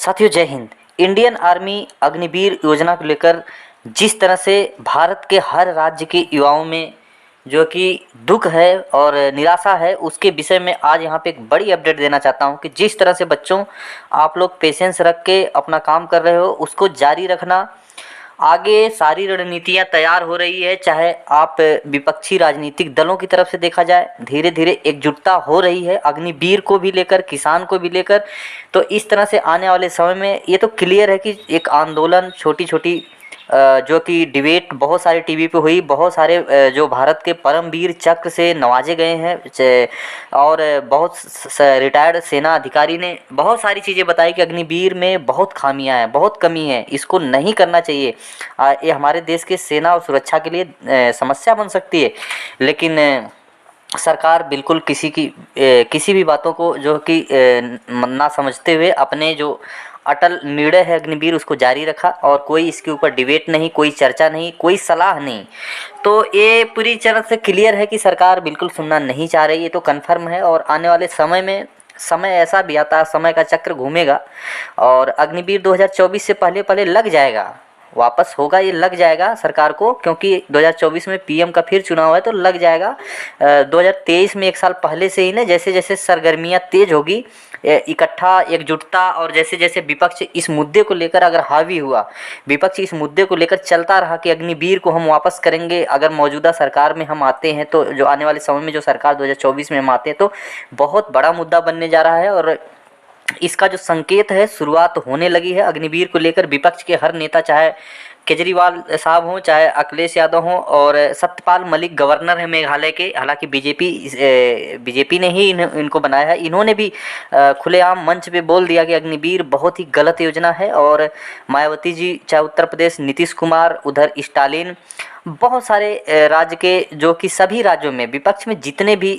साथियों जय Hind. Indian army Agniveer योजना को लेकर जिस तरह से भारत के हर राज्य के युवाओं में जो कि दुख है और निराशा है, उसके विषय में आज यहाँ पे एक बड़ी अपडेट देना चाहता हूँ कि जिस तरह से बच्चों आप लोग पेशेंस रख के अपना काम कर रहे हो उसको जारी रखना। आगे सारी रणनीतियाँ तैयार हो रही है, चाहे आप विपक्षी राजनीतिक दलों की तरफ से देखा जाए, धीरे धीरे एकजुटता हो रही है अग्निवीर को भी लेकर, किसान को भी लेकर। तो इस तरह से आने वाले समय में ये तो क्लियर है कि एक आंदोलन, छोटी छोटी जो कि डिबेट बहुत सारे टीवी पे हुई, बहुत सारे जो भारत के परमवीर चक्र से नवाजे गए हैं और बहुत रिटायर्ड सेना अधिकारी ने बहुत सारी चीज़ें बताई कि अग्निवीर में बहुत खामियां हैं, बहुत कमी है, इसको नहीं करना चाहिए। ये हमारे देश के सेना और सुरक्षा के लिए समस्या बन सकती है। लेकिन सरकार बिल्कुल किसी भी बातों को जो कि ना समझते हुए अपने जो अटल निर्णय है अग्निवीर उसको जारी रखा और कोई इसके ऊपर डिबेट नहीं, कोई चर्चा नहीं, कोई सलाह नहीं। तो ये पूरी तरह से क्लियर है कि सरकार बिल्कुल सुनना नहीं चाह रही, ये तो कन्फर्म है। और आने वाले समय में समय ऐसा भी आता है, समय का चक्र घूमेगा और अग्निवीर 2024 से पहले पहले लग जाएगा, वापस होगा, ये लग जाएगा सरकार को, क्योंकि 2024 में पीएम का फिर चुनाव है तो लग जाएगा। 2023 में एक साल पहले से ही ना, जैसे जैसे सरगर्मियाँ तेज होगी, इकट्ठा एकजुटता, और जैसे जैसे विपक्ष इस मुद्दे को लेकर अगर हावी हुआ, विपक्ष इस मुद्दे को लेकर चलता रहा कि अग्निवीर को हम वापस करेंगे अगर मौजूदा सरकार में हम आते हैं, तो जो आने वाले समय में जो सरकार 2024 में हम आते हैं तो बहुत बड़ा मुद्दा बनने जा रहा है। और इसका जो संकेत है, शुरुआत होने लगी है अग्निवीर को लेकर। विपक्ष के हर नेता, चाहे केजरीवाल साहब हों, चाहे अखिलेश यादव हों, और सत्यपाल मलिक गवर्नर हैं मेघालय के, हालांकि बीजेपी ने ही इनको बनाया है, इन्होंने भी खुलेआम मंच पे बोल दिया कि अग्निवीर बहुत ही गलत योजना है। और मायावती जी, चाहे उत्तर प्रदेश नीतीश कुमार, उधर स्टालिन, बहुत सारे राज्य के, जो कि सभी राज्यों में विपक्ष में जितने भी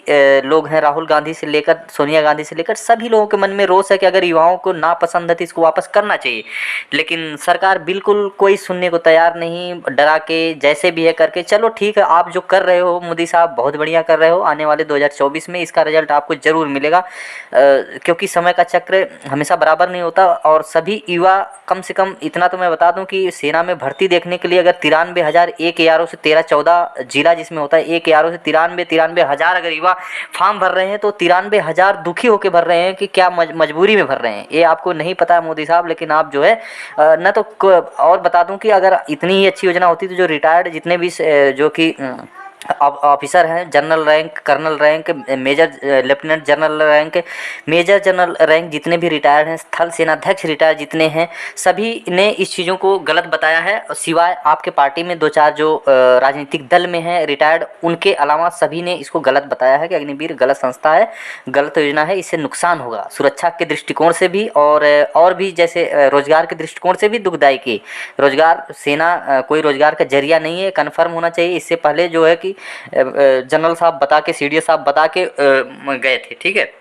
लोग हैं, राहुल गांधी से लेकर सोनिया गांधी से लेकर सभी लोगों के मन में रोष है कि अगर युवाओं को नापसंद है तो इसको वापस करना चाहिए। लेकिन सरकार बिल्कुल कोई सुनने को तैयार नहीं, डरा के जैसे भी है करके, चलो ठीक है आप जो कर रहे हो मोदी साहब बहुत बढ़िया कर रहे हो, आने वाले 2024 में इसका रिजल्ट आपको ज़रूर मिलेगा, क्योंकि समय का चक्र हमेशा बराबर नहीं होता। और सभी युवा, कम से कम इतना तो मैं बता दूं कि सेना में भर्ती देखने के लिए अगर 93,000 एक ARO से 13-14 जिला जिसमें होता है, एक ARO से 93,000 अगर युवा फॉर्म भर रहे हैं तो 93,000 दुखी होकर भर रहे हैं कि क्या मजबूरी में भर रहे हैं, ये आपको नहीं पता है मोदी साहब। लेकिन आप जो है न तो और बता दूं कि अगर इतनी ही अच्छी योजना होती तो जो रिटायर्ड जितने भी जो कि ऑफिसर हैं, general rank, colonel rank, major lieutenant general rank, major general rank जितने भी रिटायर्ड हैं, थल सेनाध्यक्ष रिटायर्ड जितने हैं, सभी ने इस चीज़ों को गलत बताया है। सिवाय आपके पार्टी में 2-4 जो राजनीतिक दल में हैं रिटायर्ड, उनके अलावा सभी ने इसको गलत बताया है कि अग्निवीर गलत संस्था है, गलत योजना है, इससे नुकसान होगा सुरक्षा के दृष्टिकोण से भी और भी जैसे रोजगार के दृष्टिकोण से भी दुखदायी की। रोजगार, सेना कोई रोजगार का जरिया नहीं है, कन्फर्म होना चाहिए। इससे पहले जो है कि जनरल साहब बता के, CDS साहब बता के गए थे, ठीक है।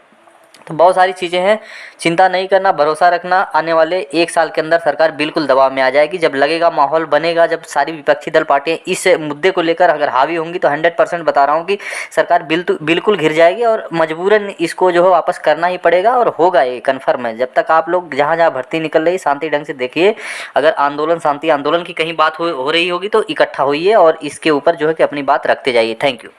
तो बहुत सारी चीज़ें हैं, चिंता नहीं करना, भरोसा रखना, आने वाले 1 साल के अंदर सरकार बिल्कुल दबाव में आ जाएगी। जब लगेगा, माहौल बनेगा, जब सारी विपक्षी दल पार्टियां इस मुद्दे को लेकर अगर हावी होंगी तो 100% बता रहा हूं कि सरकार बिल्कुल घिर जाएगी और मजबूरन इसको जो है वापस करना ही पड़ेगा, और होगा, ये कन्फर्म है। जब तक आप लोग जहाँ जहाँ भर्ती निकल रही शांति ढंग से देखिए, अगर आंदोलन, शांति आंदोलन की कहीं बात हो रही होगी तो इकट्ठा होइए और इसके ऊपर जो है कि अपनी बात रखते जाइए। Thank you.